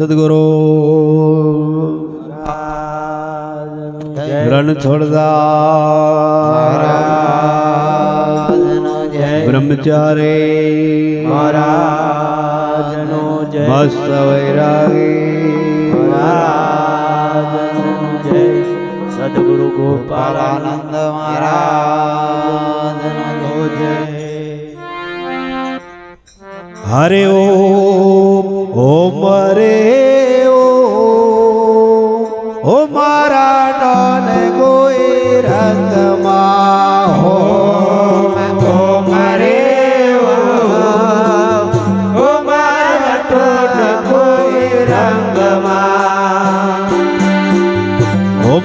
સદગુરુ રણછોડદાસ બ્રહ્મચારી મસ્ત વૈરાગી સદગુરુ ગોપાલાનંદ મહારાજ જય. હરે ઓમ રે ઓ મારા ટોન કોઈ રંગમાં હો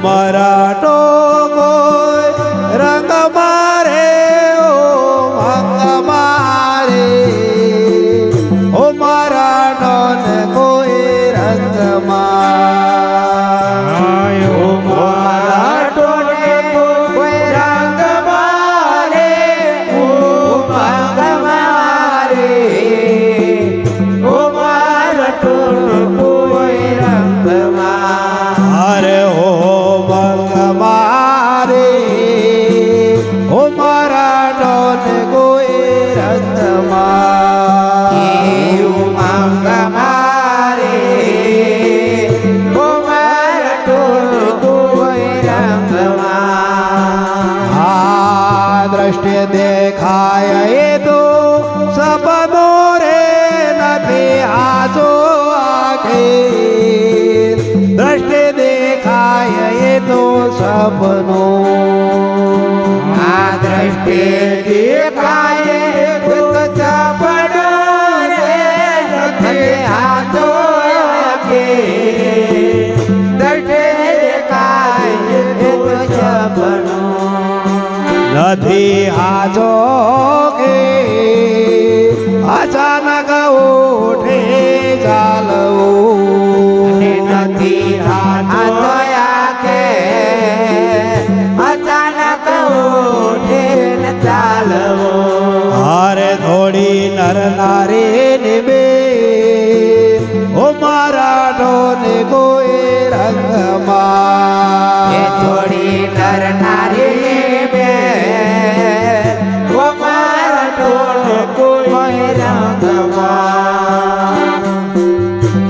મારા ટો કોઈ રંગ મારે ઓ ભંગ મારે ઓ મારા ટોન કોઈ રંગ મારે ઓ મારા ટોને કોઈ રંગ મારે ઓ ભંગ મારે ઓ મારા ટોને કોઈ રંગ મારે દ્રષ્ટિ દેખાય એ તો સપનો રે નથી આજો આંખે દ્રષ્ટિ દેખાય એ તો સપનો આ દ્રષ્ટિ દેખાય તો સપનો રે નથી આજો આંખે દ્રષ્ટિ દેખાય તો સપનો નથી હાજો કે અચાનક ઉઠે ચાલવું નથી હાજો કે અચાનક ઉઠે ને ચાલવું. હારે થોડી નર નારી નિબે ઓ મારા ઢોને કોઈ રંગમાં એ થોડી નર નારી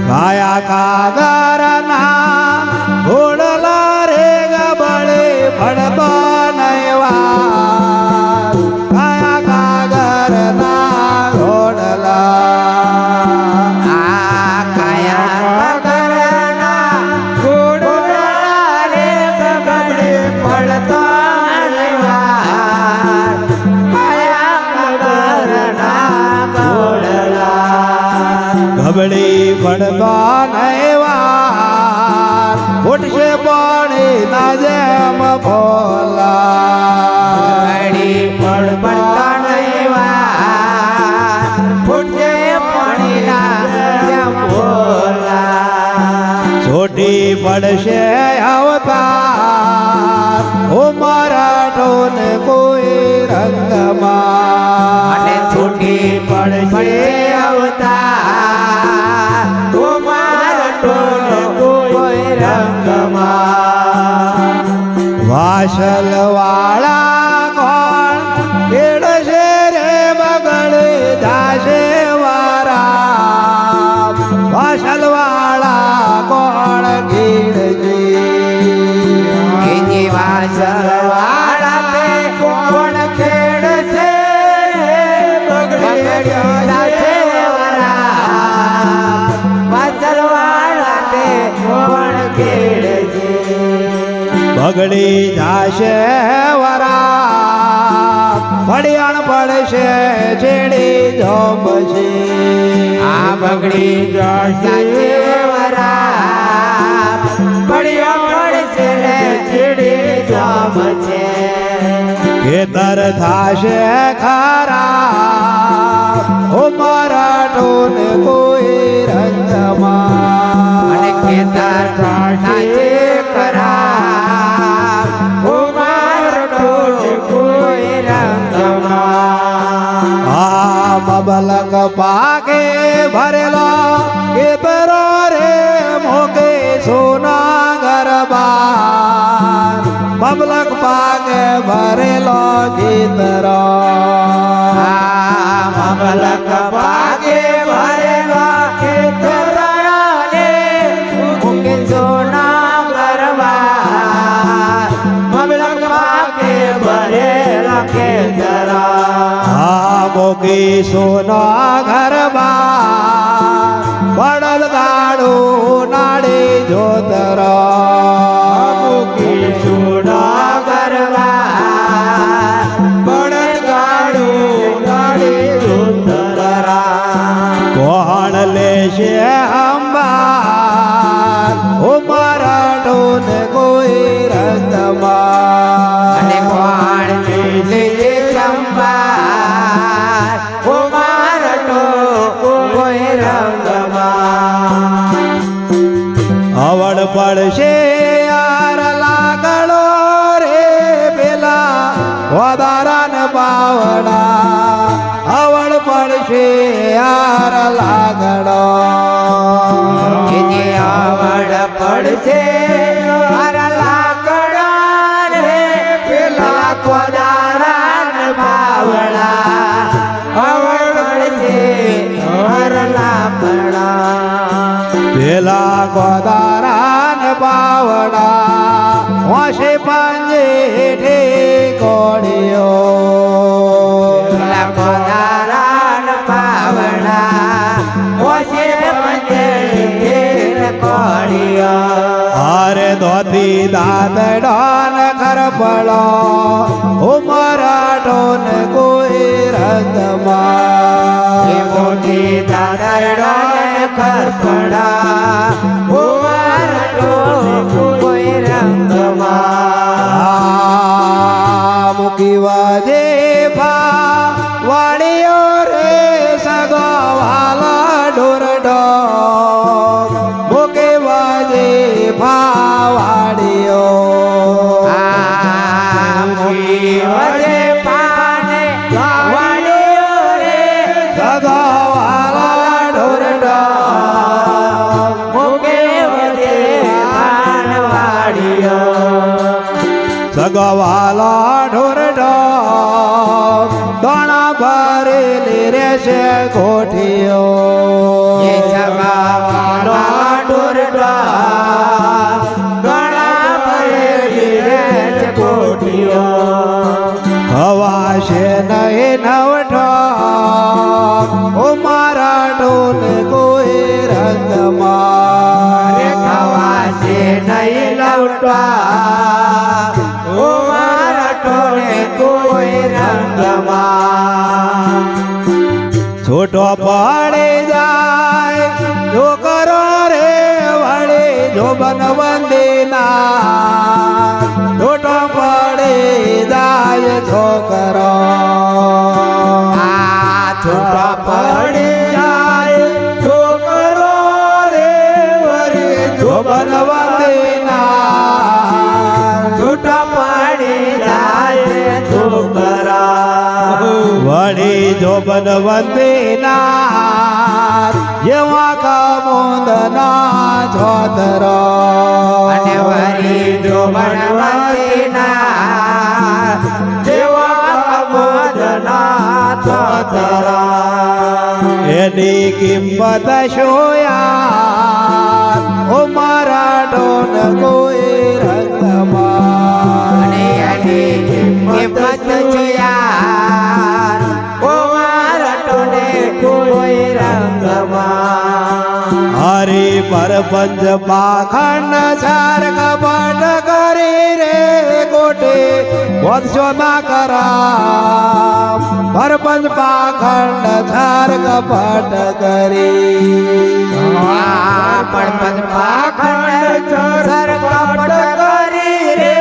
કાયા કાગરના ઘોડલા રે ગબડે પડતા નયવા કાયા કાગરના ઘોડલા કાયા કાગરના ઘોડલા રે ગબડે પડતા નયવા કાયા કાગરના ઘોડલા ગબડી પડતા નયવા ઉઠશે પાણી ના જેમ ફોલા પડતા નયવા ઉઠશે પાણી ના જેમ ફોલા. છોટી પડશે અવતાર ઓ મારા ઢોને કોઈ રંગમાં અને છૂટી પડશે અવતાર ઓ મારા ઢોને કોઈ રંગમાં. વાસલ વાળા કોણ કેળશે રે બગડે જાશે વારા વાસલ વાળા કોણ કેળશે એની વાસલ વાળા તે કોણ ખેડશે બગડી જાશે વારા વાસલ વાળા તે કોણ ખેડશે બગડી જાશે વરા ફળિયાણ પડશે ચેડી જોબશે આ બગડી જશે વરા પડ્યો પડશે ને ચીડી જમશે. ખેતર થાશે ખરા ઓ મારા ઢોને કોઈ રંગમાં અને ખેતર થાશે ખરા ઓ મારો ઢોલ કોઈ રંગમાં. આ બબલક પાકે ભરેલા ખેતરો રે ખેતર મમલક ભાગે ભરેલા ખેતરાને મૂકે સોના ગરબા મમલક ભાગે ભરેલા ખેતરા મોગી સોના ઘરમાં બળદ ગાડું નાડે જોતર મૂકી સોના ગરબા બળદ ગાડું નાડી જોતરા કોણ લેશે અંબાર ઉમરડો ને કોઈ રંગમાં અને કોણ લીધે ચંપા કુમારટો કોઈ રંગમાં અવળ પડશે યાર લાગડો રે પેલા વધારાન બાવડા અવળ પડશે યાર લાગડો જે આવડ પડશે મારા લાકડા રે પેલા કોદારાન બાવડા આવડ પડશે મારા લાકડા પેલા ગોદારાન બાવડા હોશે પાંજે હેઠે કોળીઓ પેલા કોદારાન બાવડા ઓછે પંજે કોળિયા હારે ધોતી દાદડાન ખરપડો ઉમરાટો ને કોઈ રંગમાં મોટી દાદરડો ખરપડા ઉમરટો કોઈ રંગમાં મૂકી વાજે ભા વાડીઓ રે સગવાલા ઢોરડો મૂકી વાજે ભા વાડીઓ વજે પાને વાળીઓ રે સગવાલા ઢોરડો મુકે વજે પાન વાળીઓ સગવાલા ઢોરડો દોણા ભરેલી રહેશે કોઠીઓ એ સગાવાલો ઢોરડા ગળા ભરેલી રે છે કોઠીઓ હવાશે નહીં નવઠો ઉમરાટો ને કોઈ રંગમાં રે ખવાશે નહીં લવટા ઉમારા ટોળે કોઈ રંગમાં છોટો પડે જાય છોકરો રે વળે જોબન વંદના છોટો પડે જાય છોકરો છોટા પડી જાય છોકરો રે વરે જોબન વંદના છોટા પડી જાય છોકરા વળી જોબન વંદના જેવા કમોદના છોતરો અને વરી જો બનવતીના જેવા કમોદના છોતરા એની કિંમત શોયા ઉમરાટો ને કોઈ રંગમાં અને એની કિંમત જોયા કુમારટોને કોઈ રંગમાં હરી પરપંચ પાખંડ ચાર કપટ કરી રે કોટે વધશો ના કરા પરપંચ પાખંડ ચાર કપટ કરી પડપદ પાખંડ સર કપટ કરી રે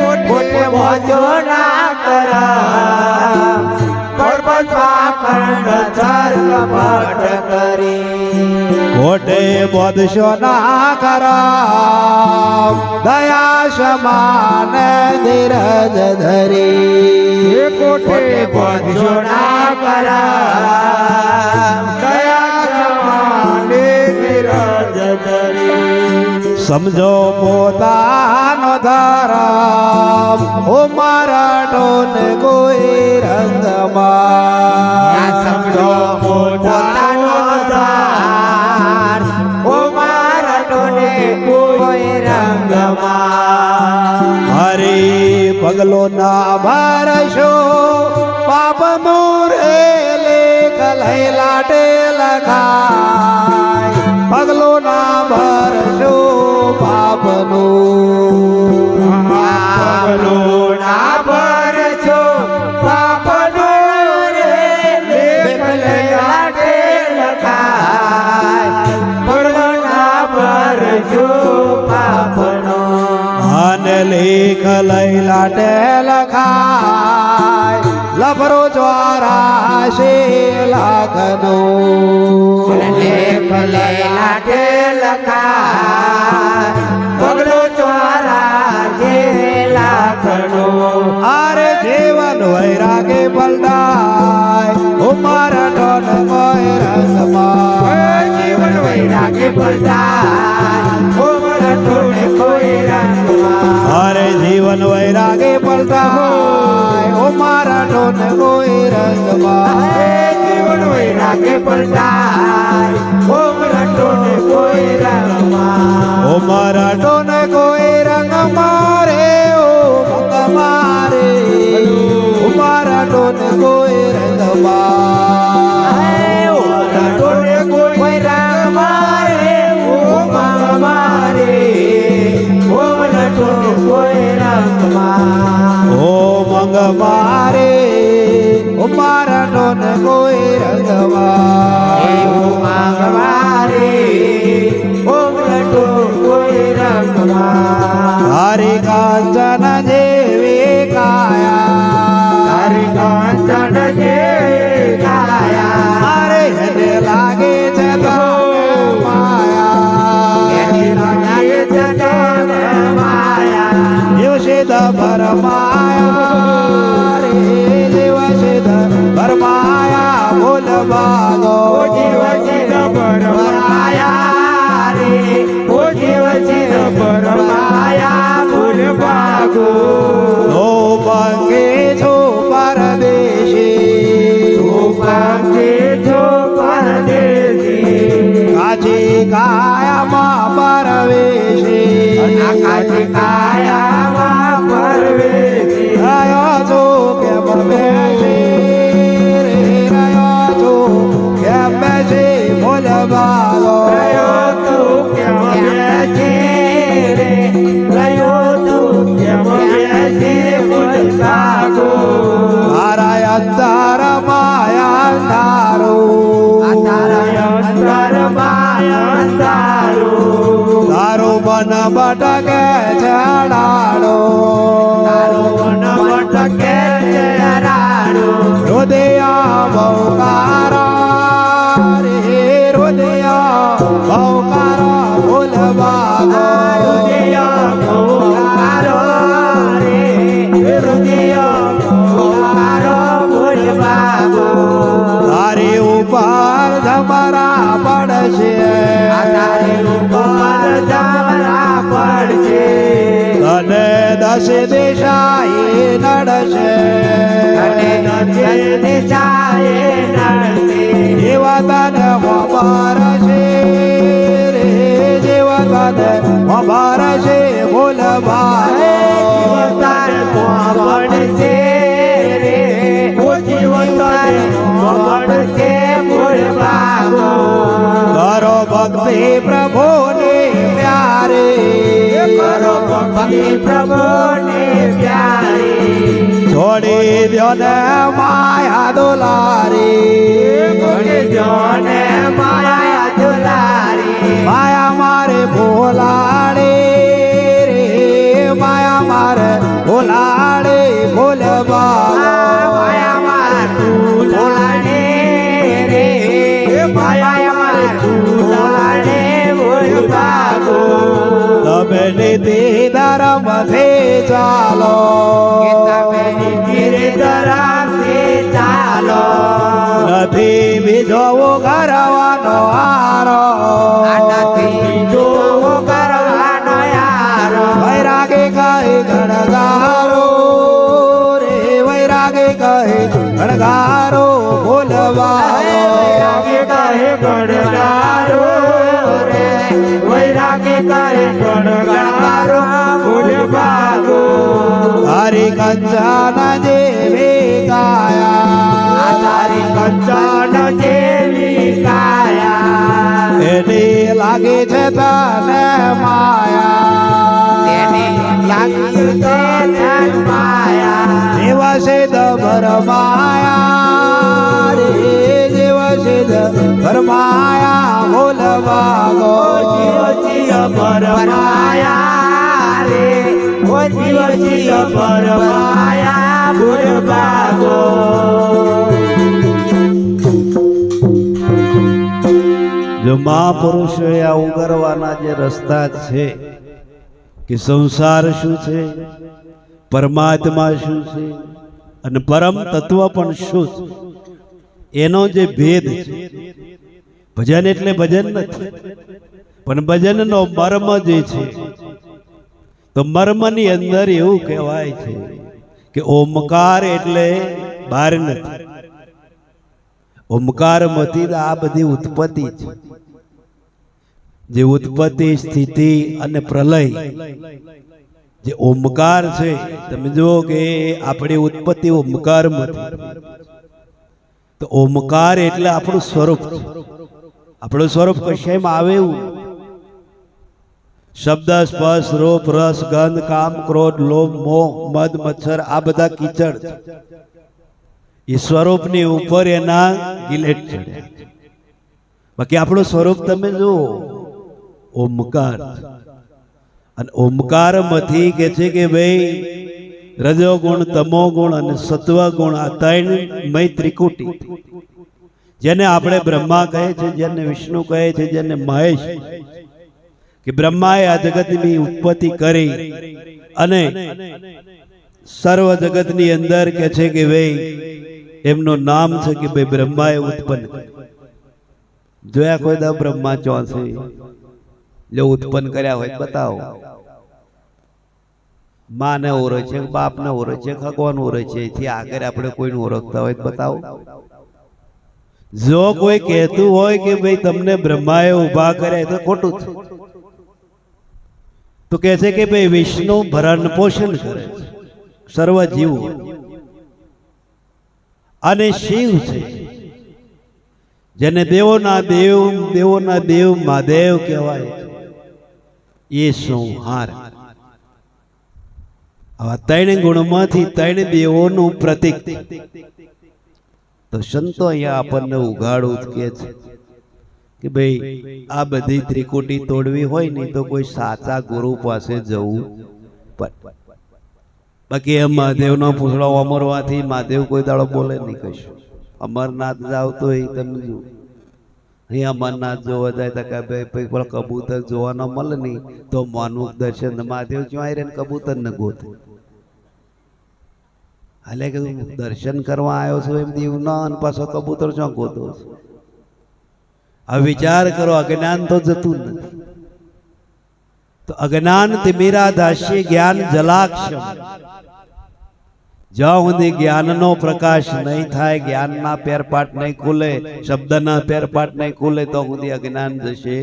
કોટે ભોજો ના કરા પડપદ પાખંડ સર કપટ કરી કોટે વધશો ના કરા દયા સમાન ધીરજ ધરી કોટે ભોજો ના કરા દયા સમાને વિરાજ ધરી સમજો પોતાનો ધરામ ઓ મારા ટોન કોઈ રંગમાં સમજો પોતાનો સાર ઓ મારા ટોને કોઈ રંગમાં હરે પગલો ના ભરશો પાપનો રે લેખ લઈ લાટે લખાય પગલો ના ભરશો પાપનો પાપનો ના ભરશો પાપનો રે લેખ લાટે લખાય પગલો ના ભરશો પાપનો અને લેખ લઈ લાટે લખાય લફરો ચોરાશે લાખનો લેખ લાટે લખાય પગલો ચોરા જે લાખનો આરે જીવન વૈરાગે પલટાય ઓ મારા ટોન કોઈ રંગમાં જીવન વૈરાગે પલટાય ઓ મારા ટોને કોઈ રંગમાં અરે જીવન વૈરાગે પલટાય ઓ મારા ટોન કોઈ રંગમાં જીવન વૈરાગે પલટાય ઓ મારા ટોને કોઈ રંગમાં ઓ મારા ટોન કોઈ રંગ મારે ઓ મંગ મારે ઓ મારા ટોન કોઈ રંગમાં ઓ મારા ટોને કોઈ રંગ મારે ઓ માંગ મારે ઓ મારા ટોને કોઈ રંગમાં ઓ મંગ મારે ઓ મારા ટોન કોઈ રંગમાં માંગ મારે ઓ મારા ટોને કોઈ રંગમાં તારી કાંચન જેવી કાયા તારી કાંચન જે કાયા મારે એને લાગે છે તને માયા એની લાગે છે તને માયા દિવસે ભરમાયા રે દિવસે ભરમાયા બોલ બાગો ઓ જીવજી ભરમાયા રે ઓ જીવજી ભરમાયા ભૂલ ભાગો ઓ પંગે છો પરદેશી પાંચે જો પરદેશી કાચી કાયામાં પરવેશી આકાશી કાયામાં પરવેશી રહ્યો છો કેમ બેસી રે રહ્યો છો કેમ બેસી બોલ બાગો રહ્યો તું કેમ બેસે રે રહ્યો તું કેમ બેસે ભૂલ ભાગો તારા અંતર માયા તારો તારા અંતર માયા તારું તારો મન ભટકે ચડાડો તારો મન ભટકે છે રાડું હૃદય બહુકારા રે હૃદય બહુકારા બોલ બાગો હૃદય ભોકારો રે હૃદય ભોકારો ભૂલ ભાગો તારી ઉપર ધમરા પડશે તારે ઉપર જમરા પડશે તને દસ દિશાએ નડશે અને નજર દિશાએ નડશે જેવા તને ખબર છે રે જેવા તને ખબર છે બોલ બાગો જીવતાર પડશે રે ઓ જીવતાર પડશે ભૂલ ભાગો કરો ભક્તિ પ્રભુને પ્યારે કરો ભક્તિ પ્રભુને પ્યારી છોડી દ્યો ને માયા દુલારી બોલે જોને માયા દુલારી માયા મારે ભોલાડે રે માયા મારે ભોલાડે બોલ બાગો માયા માર ભૂલાડે રે માયા માર ભૂલાડે ભૂલ ભાગો તમે નીતિ ધર્મથી ચાલો ચાલો નથી બીજો કરવાનો હારો કરવાનો યારો વૈરાગી ગણગારો ભૂલ ભાગો હરી કંચન જેવી કાયા તારી કંચન જેવી કાયા એની લાગે છે તને માયા તેને લાગી છે ધન માયા દિવસે ભરમાયા રે દિવસે ભરમાયા બોલ ભાગો પરમાયા રે ઓ જીવ પરમાયા ભૂલ ભાગો જો મહાપુરુષોએ આ ઉગરવાના જે રસ્તા છે કે સંસાર શું છે, પરમાત્મા શું છે અને પરમ તત્વ પણ શું છે, એનો જે ભેદ છે. ભજન એટલે ભજન નથી, પણ ભજનનો મર્મ જે છે, તો મર્મની અંદર એવું કહેવાય છે કે ઓમકાર એટલે બહાર નથી. ઓમકારમાંથી આ બધી ઉત્પત્તિ છે. જે ઉત્પત્તિ, સ્થિતિ અને પ્રલય જે ઓમકાર છે, તમે જુઓ કે આપણી ઉત્પત્તિ ઓમકારમાંથી. તો ઓમકાર એટલે આપણું સ્વરૂપ છે. આપણું સ્વરૂપ કશામાં આવે એવું શબ્દ, સ્પર્શ, રૂપ, રસ, ગંધ, કામ, ક્રોધ, લોભ, મોહ, મદ, મચ્છર આ બધા કીચડ છે. એ સ્વરૂપની ઉપર એના ગિલેટ ચડ્યા. બાકી આપણું સ્વરૂપ તમે જુઓ ઓમકાર. અને ઓમકાર માંથી કે છે કે ભાઈ રજો ગુણ, તમો ગુણ અને સત્વ ગુણ આ ત્રણમય ત્રિકુટી, જેને આપણે બ્રહ્મા કહે છે, જેને વિષ્ણુ કહે છે, જેને મહેશ, કે બ્રહ્માએ આ જગતની ઉત્પત્તિ કરી અને સર્વ જગતની અંદર કે છે કે ભાઈ એમનું નામ છે કે ભાઈ બ્રહ્માએ ઉત્પન્ન કર્યું. જોયા કોઈ દા બ્રહ્મા ચોથી જો ઉત્પન્ન કર્યા હોય બતાવો. માને ઓળખે છે, બાપને ઓળખે છે, ભગવાન ઓળખે છે, એથી આગળ આપણે કોઈને ઓળખતા હોય બતાવો. જો કોઈ કહેતું હોય કે ભાઈ તમને બ્રહ્માએ ઉભા કર્યા તો ખોટું છે. તો કહે છે કે ભાઈ વિષ્ણુ ભરણ પોષણ કરે છે સર્વ જીવો, અને શિવ છે જેને દેવોના દેવ, દેવોના દેવ મહાદેવ કહેવાય છે, એ સંહાર. આવા ત્રણ ગુણમાંથી ત્રણ દેવોનું પ્રતીક. તો સંતો અહીંયા આપણને ઉઘાડું કે છે કે ભાઈ આ બધી ત્રિકુટી તોડવી હોય ને તો કોઈ સાચા ગુરુ પાસે જવું પડે. બાકી એમ મહાદેવનો પૂછડો અમરવાથી મહાદેવ કોઈ દાડો બોલે નહીં કશું. અમરનાથ જાવ તો એ તમે જુઓ, અહીં અમરનાથ જોવા જાય તો કે ભાઈ પેલા કબૂતર જોવાનો મળે નહીં તો માનું દર્શન. મહાદેવ જ્યાં રહે ને કબૂતર ને ગોતે. હાલે કે દર્શન કરવા આવ્યો છું એમ દીવનો અને પાછો કબૂતર શું ગોતો છે. હવે વિચાર કરો, અજ્ઞાન તો જતું નથી. તો અજ્ઞાન તિમિરા દાસ્ય જ્ઞાન જલાક્ષમ. જ્યાં સુધી જ્ઞાનનો પ્રકાશ નહીં થાય, જ્ઞાનના પેરપાટ નહીં ખુલે, શબ્દના પેરપાટ નહીં ખુલે તો સુધી અજ્ઞાન જશે.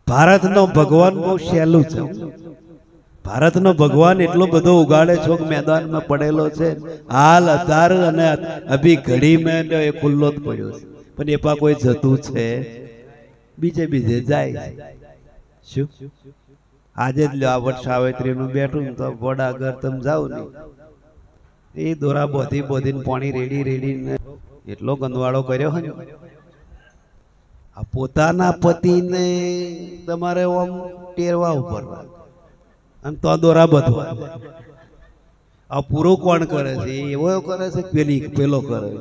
ભારતનો ભગવાન બહુ સહેલું છે. ભારતનો ભગવાન એટલો બધો ઉગાડે છો કે મેદાનમાં પડેલો છે. હાલ અતાર અને અભી ઘડી મેં એ ખુલ્લો જ પડ્યો છે, પણ એપા કોઈ જતું છે બીજે બીજે જાય. શું આજે જ લો આ વટ સાવિત્રીનું બેઠું ને તો વડા ઘર તમે જાઓ ને એ દોરા બોધી બોધીને પાણી રેડી રેડીને એટલો ગંદવાળો કર્યો હોય ને. આ પોતાના પતિને તમારે આમ ટેરવા ઉપર અને તો દોરા બધવા. આ પૂરો કોણ કરે છે? એવો કરે છે પેલો કરે.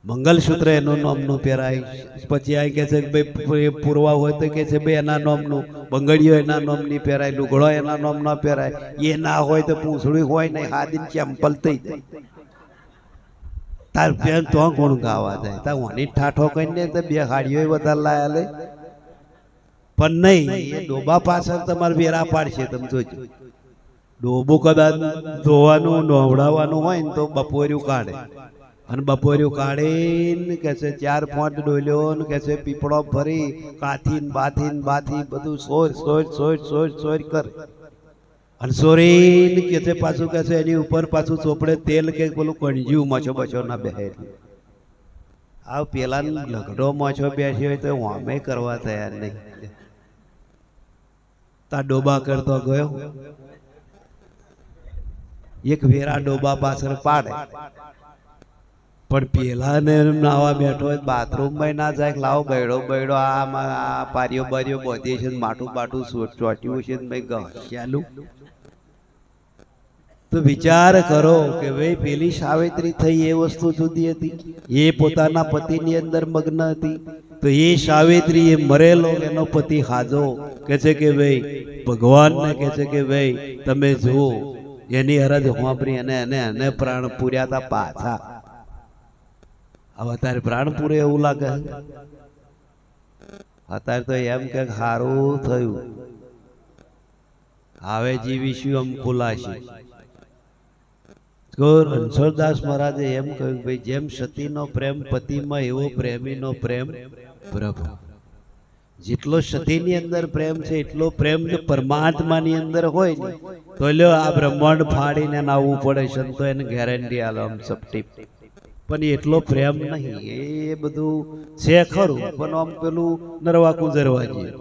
મંગલસૂત્ર એનું નામનું પહેરાય, પછી આ કે છે ભાઈ પૂરવા હોય તો કે છે ભાઈ એના નામનું, બંગડીઓ એના નામની પહેરાય, લુગડો એના નામ ના પહેરાય. એ ના હોય તો પૂંછડી હોય નહીં, હાદીને ચેમ્પલ થઈ જાય. તાર પેન તો કોણ ગાવા જાય? તાર ઓની ઠાઠો કહીને તો બે હાડીઓ વધારે લાયા લે. પણ નહીં, એ ડોબા પાછળ તમારે વેરા પાડશે. તમે જોજો, ડોબું કદાચ ધોવાનું નવડાવવાનું હોય ને તો બપોર્યું કાઢે, અને બપોર્યું કાઢીને કે છે 4-5 ડોલ્યો ને કે છે પીપળો ભરી કાથીન બાથી બધું સોર કરે અને સોરીને કે છે પાછું કે છે એની ઉપર પાછું ચોપડે તેલ કે પેલું કણજ્યું મછો બછો ના બેહે આવ પેલા લગડો મછો બેસ્યો હોય તો અમે કરવા તૈયાર નહીં તા ડોબા કરતો ગયો એક વેરા ડોબા પાછળ પાડે પણ પેલા ને નાવા બેઠો હોય બાથરૂમમાં ના જાય લાવો બૈડો આ પારીઓ બારીઓ બોધી છે માટું બાટું ચોટ્યું છે ચાલુ તો વિચાર કરો કે ભાઈ પેલી સાવિત્રી થઈ એ વસ્તુ જુદી હતી એ પોતાના પતિની અંદર મગ્ન હતી તો એ સાવિત્રી એ મરેલો એનો પતિ હાજો કે છે કે ભાઈ ભગવાનને કે છે કે ભાઈ તમે જુઓ એની અરજ હોંભરી અને એને પ્રાણ પૂર્યા હતા પાછા હવે અત્યારે પ્રાણ પૂરે એવું લાગે અત્યારે તો એમ કે સારું થયું હવે જીવીશું એમ ખુલાશી રણછોડદાસ મહારાજે એમ કહ્યું ભાઈ જેમ સતીનો પ્રેમ પતિમાં એવો પ્રેમીનો પ્રેમ પ્રભુ જેટલો સતીની અંદર પ્રેમ છે એટલો પ્રેમ જો પરમાત્માની અંદર હોય ને તો લ્યો આ બ્રહ્માંડ ફાડીને આવવું પડે સંતો એને ગેરંટી આલો આમ સપટી પણ એટલો પ્રેમ નહીં એ બધું છે ખરું પણ આમ પેલું નરવા કુંજરવા જઈએ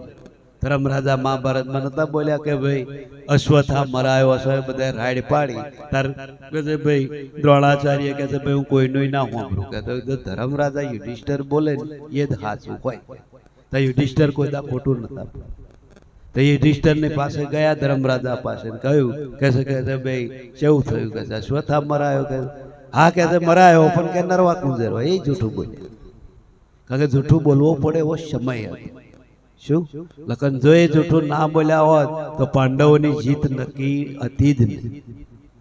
ધર્મરાજા મહાભારતમાં નતા બોલ્યા કે ભાઈ અશ્વત્થા મરાયો હશે બધા રાડ પાડી તાર કે છે ભાઈ દ્રોણાચાર્ય કે છે ભાઈ હું કોઈનું ના સાંભળું કે તો ધર્મરાજા યુધિષ્ઠિર બોલે ને એ જ સાચું હોય તો યુધિષ્ઠિર કોઈ દા ખોટું નતા તો યુધિષ્ઠિર ની પાસે ગયા ધર્મરાજા પાસે કહ્યું કે છે ભાઈ કેવું થયું કે છે અશ્વત્થા મરાયો કે હા કે છે મરાયો પણ કે નરવા કુંજરવા એ જૂઠું બોલ્યા કારણ કે જૂઠું બોલવું પડે એવો સમય હતો શું લખન જો એ જૂઠું ના બોલ્યા હોત તો પાંડવોની જીત નક્કી હતી જ નહીં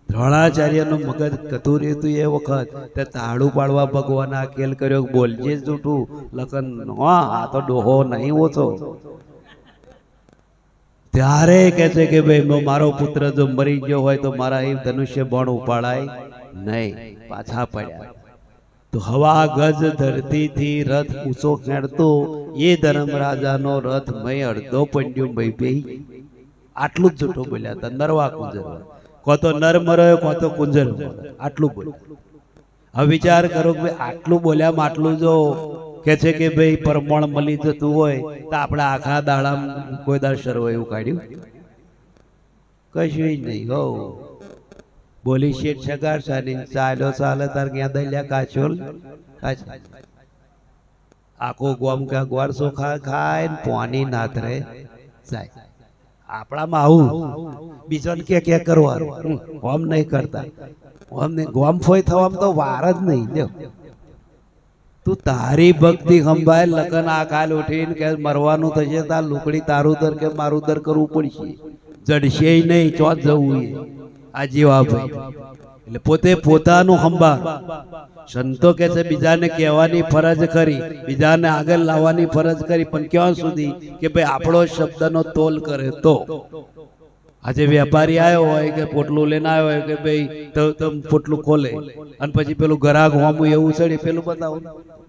દ્રોણાચાર્યનું મગજ કતુર્યું હતું એ વખત તે તાળું પાડવા ભગવાન આકેલ કર્યો બોલજે જૂઠું લખન હા આ તો ડોહો નહીં ઓછો ત્યારે કે છે કે ભાઈ મારો પુત્ર જો મરી ગયો હોય તો મારા એ ધનુષ્ય બાણ ઉપાડાય નહીં પાછા પડ્યા તો હવા ગજ ધરતીથી રથ ઊંચો ખેડતો એ ધર્મરાજાનો રથ મય અડધો પંડ્યું મય પેઈ આટલું જ જૂઠું બોલ્યા હતા નરવા કુંજરવા કો તો નર મર્યો કો તો કુંજર આટલું બોલ્યા હવે વિચાર કરો કે ભાઈ આટલું બોલ્યામાં આટલું જો કે છે કે ભાઈ પરમણ મળી જતું હોય તો આપણે આખા દાડામાં કોઈ દાડ સર્વ એવું કાઢ્યું કશું નહીં હો બોલી શેઠ સગાર સાની ચાલ્યો ચાલે તાર ક્યાં દલ્યા કાચોલ આખો ગોમ કા ગોરસો ખાય ને પોની નાતરે જાય આપણામાં આવું બીજોને કે કરવાનું હોમ નહીં કરતા હોમ નહીં ગોમ ફોય થવામાં તો વાર જ નહીં લ્યો તું તારી ભક્તિ સંભાળ લગન આ કાલ ઉઠીને કે મરવાનું થશે તાર લુકડી તારું દર કે મારું દર કરવું પડશે જડશે નહીં ચોથ જવું આ જેવા ભાઈ એટલે પોતે પોતાનું સંભાળ સંતો કે છે બીજાને કહેવાની ફરજ કરી બીજાને આગળ લાવવાની ફરજ કરી પણ ક્યાં સુધી કે ભાઈ આપણો શબ્દનો તોલ કરે તો આજે વેપારી આવ્યો હોય કે પોટલું લઈને આવ્યો હોય કે ભાઈ તો પોટલું ખોલે અને પછી પેલું ગ્રાહક હોમું એવું ચડે પેલું બતાવો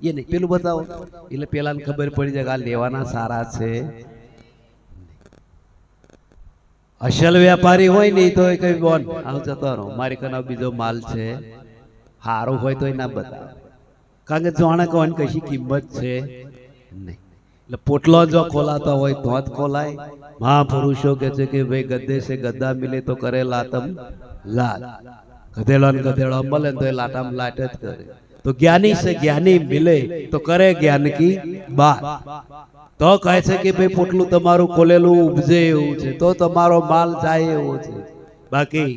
એ નહીં પેલું બતાવો એટલે પેલાને ખબર પડી જાય કે આ લેવાના સારા છે અસલ વેપારી હોય ને તો કઈ બોન આવ જતો રહો મારી કને બીજો માલ છે સારું હોય તો ના બતાવે કારણ કે જાણે કોણ કશી કિંમત છે નહીં એટલે પોટલો જો ખોલાતા હોય તો જ ખોલાય મહાપુરુષો કે છે કે ભાઈ ગદ્દે સે ગદ્દા મિલે તો કરે લાતમ લાત ગધેડો ને ગધેડો મળે તો એ લાટામ લાટ જ કરે તો જ્ઞાની સે જ્ઞાની મિલે તો કરે જ્ઞાન કી બાત તો કહે છે કે ભાઈ પોટલું તમારું ખોલેલું ઉપજે એવું છે તો તમારો માલ જાય એવો છે બાકી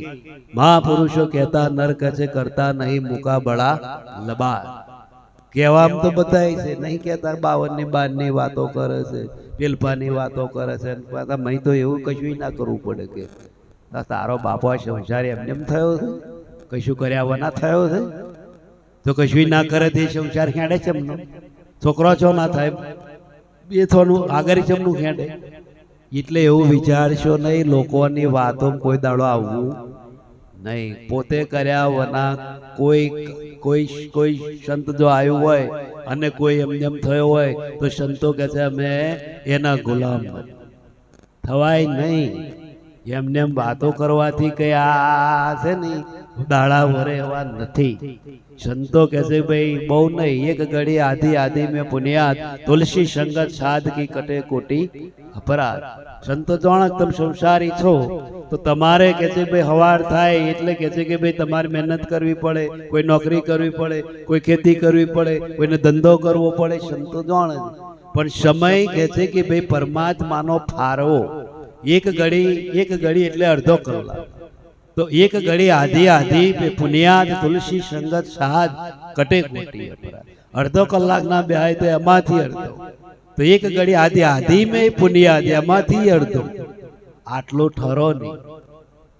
મહાપુરુષો કહેતા નરક છે કરતા નહીં મુકા બળા લબાર કહેવામાં તો બધાય છે નહીં કહેતા 52 ની 12 ની વાતો કરે છે પેલપાની વાતો કરે છે પાછા મહી તો એવું કશું ના કરવું પડે કે તારો બાપો સંસાર એમને એમ થયો છે કશું કર્યા વના થયો છે તો કશું ના કરે તે સંસાર ખેડે છે એમનો છોકરો છો ના થાય એ થોડું આગળ ચમનું ખેડે એટલે એવું વિચારશો નહીં લોકોની વાતો કોઈ દાડો આવવું નહીં. પોતે કર્યા વના કોઈ કોઈ કોઈ સંત જો આવ્યું હોય અને કોઈ એમ થયો હોય તો સંતો કહે છે અમે એના ગુલામ થવાય નહીં. એમને એમ વાતો કરવાથી કઈ આ છે ને દાડા વરે એવા નથી. સંતો કહે છે ભાઈ બહુ નહીં, એક ઘડી આધી આધી મેં પુનિયાત તુલસી સંગત સાધ કી કટે કોટી અપરાધ. સંતો જાણો તમે સંસારી છો તો તમારે કે છે ભાઈ હવાર થાય એટલે કે છે કે ભાઈ તમારે મહેનત કરવી પડે, કોઈ નોકરી કરવી પડે, કોઈ ખેતી કરવી પડે, કોઈને ધંધો કરવો પડે. સંતો જાણે પણ સમય કે છે કે ભાઈ પરમાત્માનો ફારવો એક ઘડી એટલે અડધો કલાક. તો એક ઘડી આધી આધી પુનિયાદ તુલસી સંગત સાધ કટે કોટી અપરાધ. અડધો કલાકના બેહાય તો એમાંથી અડધો, તો એક ઘડી આધી આધી મેં પુનિયાદ એમાંથી અડધો. આટલો ઠરો નહીં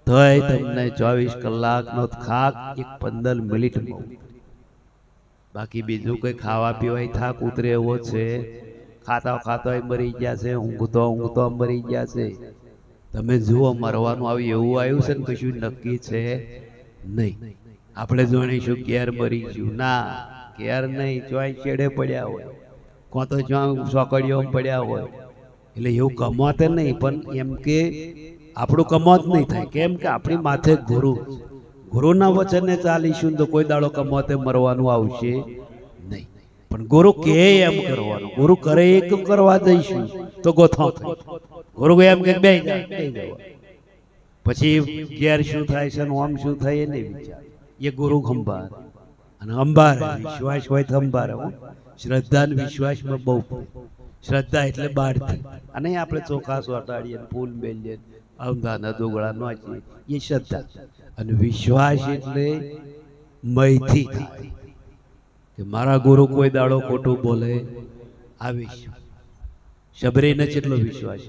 તોય તમને 24 કલાકનો થાક એક 15 મિનિટમાં. બાકી બીજું કઈ ખાવા પીવાય થાક ઉતરે એવો છે? ખાતા મરી ગયા છે, ઊંઘતો મરી ગયા છે. તમે જુઓ મરવાનું આવ્યું એવું આવ્યું છે ને કશું નક્કી છે નહીં. આપણે જાણીશું ક્યારે મરીશું, ના ક્યારે નહીં. ચોય છેડે પડ્યા હોય, કોણ તો ચોકડીઓ પડ્યા હોય. એટલે એવું કમાતે નહીં, પણ એમ કે આપણું કમાત નહીં થાય. કેમ કે આપણી માથે ગુરુના વચને ચાલીશું તો કોઈ દાડો કમાતે મરવાનું આવશે નહીં. પણ ગુરુ કે એમ કરવાનું, ગુરુ કરે એક કરવા જઈશું તો ગોથો થાય. ગુરુ એમ કે બે પછી ઘેર શું થાય છે આમ શું થાય એ નહીં વિચાર. એ ગુરુ ખંભાર અને અંબારે વિશ્વાસ હોય તો અંબારે. શ્રદ્ધા ને વિશ્વાસમાં બહુ શ્રદ્ધા એટલે બાળથી, અને આપણે ચોખા સોટાડીએ ફૂલ મેલીએ ઔંધાના દોગળા નાચીએ એ શ્રદ્ધા. અને વિશ્વાસ એટલે મયથી થાય કે મારા ગુરુ કોઈ દાડો ખોટું બોલે. આવી શબરીને કેટલો વિશ્વાસ,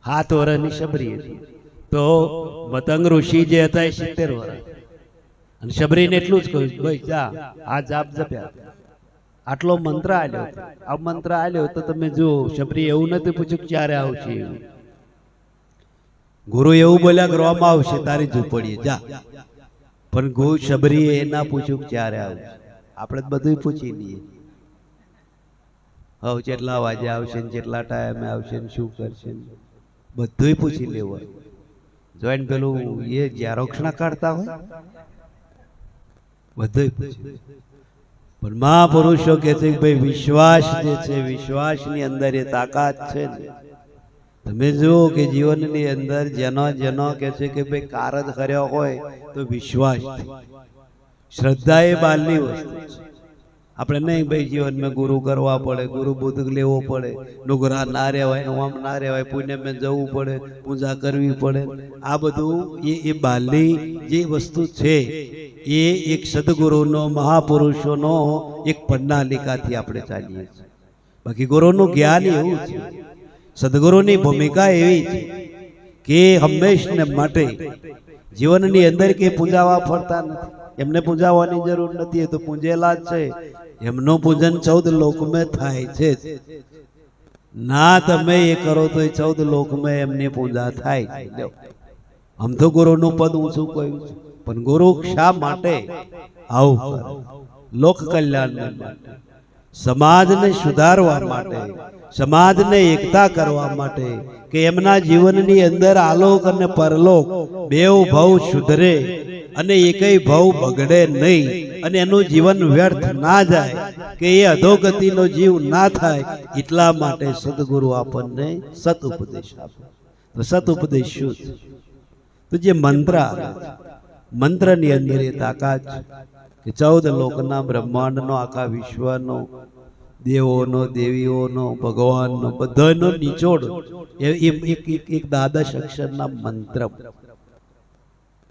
7 વર્ષની શબરી હતી. તો મતંગ ઋષિ જે હતા એ 70 વર્ષ, અને શબરીને એટલું જ કહ્યું ભાઈ જા આ જાપ જપ્યા. આટલો મંત્ર આલ્યો, આ મંત્ર આલ્યો તો તમે જુઓ શબરી એવું નથી પૂછ્યું ક્યારે આવશે. ગુરુ એવું બોલ્યા કરવામાં આવશે તારી ઝૂંપડીએ જા. પણ ગુરુ શબરીએ એ ના પૂછ્યું ક્યારે આવશે. આપણે બધું પૂછી લઈએ, હવે કેટલા વાગે આવશે ને કેટલા ટાઈમે આવશે ને શું કરશે, બધું પૂછી લેવું. જોઈને પેલું એ જ્યારોક્ષણા કાઢતા હોય બધું પૂછ્યું. પણ મહાપુરુષો કે છે કે ભાઈ વિશ્વાસ જે છે, વિશ્વાસની અંદર એ તાકાત છે ને. તમે જુઓ કે જીવનની અંદર જેનો કે છે કે ભાઈ કારજ કર્યો હોય તો વિશ્વાસ. શ્રદ્ધા એ બાલની વસ્તુ છે. આપણે નહીં ભાઈ જીવનમાં ગુરુ કરવા પડે, ગુરુ બુદ્ધ લેવો પડે, નુગરા ના રહેવાય, આમ ના રહેવાય, પુણ્યમાં જવું પડે, પૂજા કરવી પડે. આ બધું એ બાલની જે વસ્તુ છે એ એક સદગુરુનો મહાપુરુષોનો એક પ્રણાલિકાથી આપણે ચાલીએ છીએ. બાકી ગુરુનું જ્ઞાન એવું છે, સદગુરુની ભૂમિકા એવી છે કે હંમેશને માટે જીવનની અંદર કે પૂજાવા ફરતા નથી. એમને પૂજાવાની જરૂર નથી, એ તો પૂજેલા જ છે. એમનું પૂજન 14 લોકમાં થાય છે. ના તમે એ કરો તો એ 14 લોકમાં એમની પૂજા થાય છે. આમ તો ગુરુનું પદ ઊંચું કહ્યું છે, પણ ગુરુ શા માટે આવું કરે? લોક કલ્યાણ માટે, સમાજને સુધારવા માટે, સમાજને એકતા કરવા માટે, કે એમના જીવનની અંદર આલોક અને પરલોક બેવ ભાવ સુધરે અને એકેય ભાવ બગડે નહીં, અને એનું જીવન વ્યર્થ ના જાય, કે એ અધોગતિનો જીવ ના થાય. એટલા માટે સદગુરુ આપણને સત ઉપદેશ આપે. તો સત ઉપદેશ શું છે? તો જે મંત્ર આવે છે, મંત્રની અંદર એ તાકાત છે કે 14 લોકના બ્રહ્માંડનો, આખા વિશ્વનો, દેવોનો, દેવીઓનો, ભગવાનનો, બધાનો નિચોડ એક દ્વાદશ અક્ષરના મંત્ર.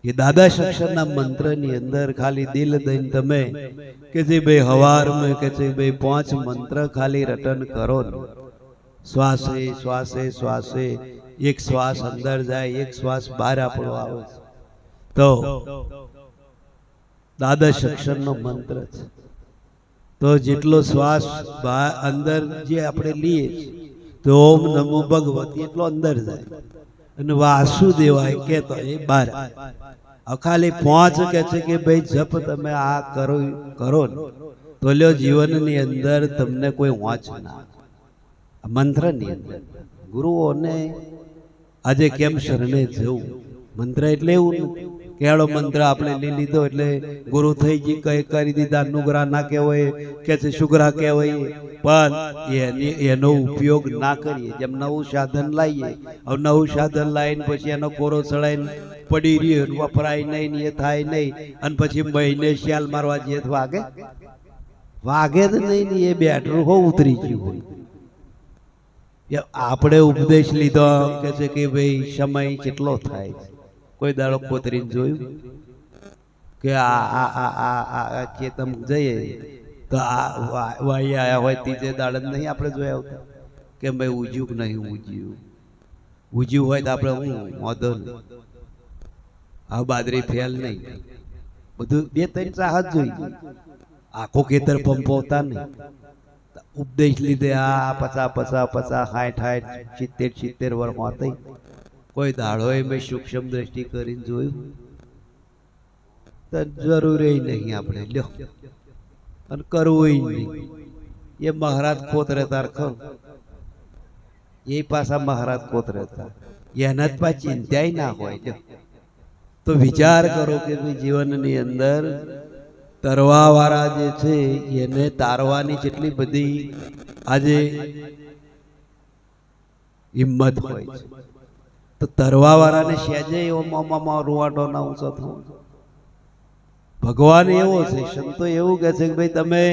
એ દ્વાદશ અક્ષરના મંત્રની અંદર ખાલી દિલ દઈને તમે કે જે ભાઈ હવારમાં કે છે ભાઈ 5 મંત્ર ખાલી રટન કરો ને, શ્વાસે શ્વાસે શ્વાસે, એક શ્વાસ અંદર જાય, એક શ્વાસ બહાર આપણો આવે છે, તો દ્વાદશ અક્ષરનો મંત્ર છે. તો જેટલો શ્વાસ અંદર જે આપણે લઈએ તો ઓમ નમો ભગવતી એટલો અંદર જાય, અને વાસુદેવાય કહેતો એ બહાર. ખાલી પહોંચ કે છે કે ભાઈ જપ તમે આ કરો ને તો લ્યો જીવનની અંદર તમને કોઈ વાંચ ના મંત્રની અંદર ગુરુઓને આજે કેમ શરણે જવું મંત્ર એટલે એવું નથી કે હેડો મંત્ર આપણે લઈ લીધો એટલે ગુરુ થઈ ગઈ કઈ કરી દીધા નુગરા ના કહેવાય કે છે શુગરા કહેવાય પણ એનો ઉપયોગ ના કરીએ જેમ નવું સાધન લાવીએ હવે નવું સાધન લાવીને પછી એનો કોરો ચડાઈને પડી રહ્યો વપરાય નહીં ને એ થાય નહીં અને પછી મહિને શ્યાલ મારવા જઈએ તો વાગે જ નહીં ને એ બેટરું હો ઉતરી ગયું હોય આપણે ઉપદેશ લીધો કે છે કે ભાઈ સમય કેટલો થાય કોઈ દાડો કોતરીને જોયું કે આ ચેતમ જઈએ તો આ વાઈ આયા હોય ત્રીજે દાડે નહીં આપણે જોયા આવતા કે ભાઈ ઉજ્યું કે નહીં ઉજ્યું હોય તો આપણે હું વાંધો નહીં આ બાદરી ફેલ નહીં બધું 2-3 ચાહત જોઈ આખો ખેતર પંપોતા નહીં ઉપદેશ લીધે આ 50 60 70 વર્ષ હોતી કોઈ દાડો મેં સૂક્ષ્મ દ્રષ્ટિ કરીને જોયું તો જરૂરી નહીં આપણે લ્યો અને કરવું નહીં એ મહારાજ ખોત રહેતા ખરું એ પાછા મહારાજ ખોત રહેતા એના જ પાછી ચિંતાય ના હોય લ્યો તો વિચાર કરો કે જીવનની અંદર તરવા વાળા જે છે એને તારવાની જેટલી બધી આજે હિંમત હોય છે તો તરવા વાળાને સહેજે એવો મોમાં રૂવાટો ના ઊંચો થવો ભગવાન એવો છે સંતો એવું કહે છે કે ભાઈ તમે